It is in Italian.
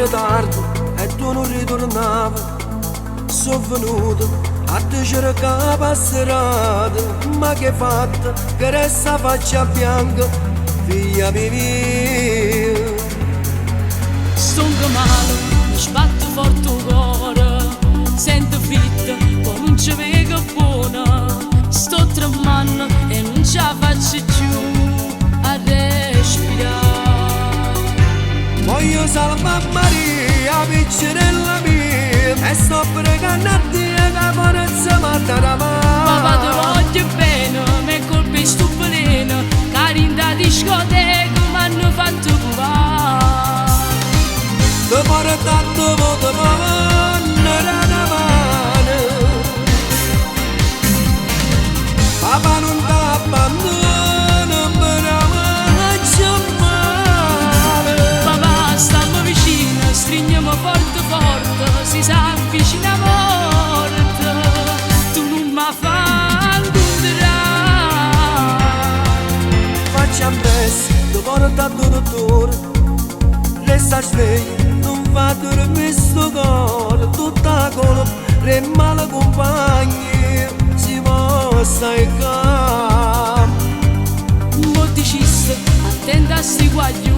era tardi e tu non ritornavi. Sono venuto a te cercare a serata, ma che fatta che resta faccia bianca, figlia mia. Stongo male, mi sbatto forte il cuore, sento fitta, poi non ci vedo buona. Sto tremando e non ce la faccio più a respirare. Voglio salvare Maria, piccinella mia, e sto pregando a Dio che forza matta Papà ti voglio bene, me colpi sto veleno, cari da discoteca mi hanno fatto provare. Ti portato voto pavone da mano, papà non ti abbandona, per faccio male. Papà stammo vicino, stringiamo forte forte, si sa avvicina morte, tu non mi fai incontrare. Facciamo presto, ti porto al dottore, resta sveglio, non fa dormire sto cuore, tutta colpa, re male compagni, si mossa in campo. Molti ciste, attenta a sti guagli,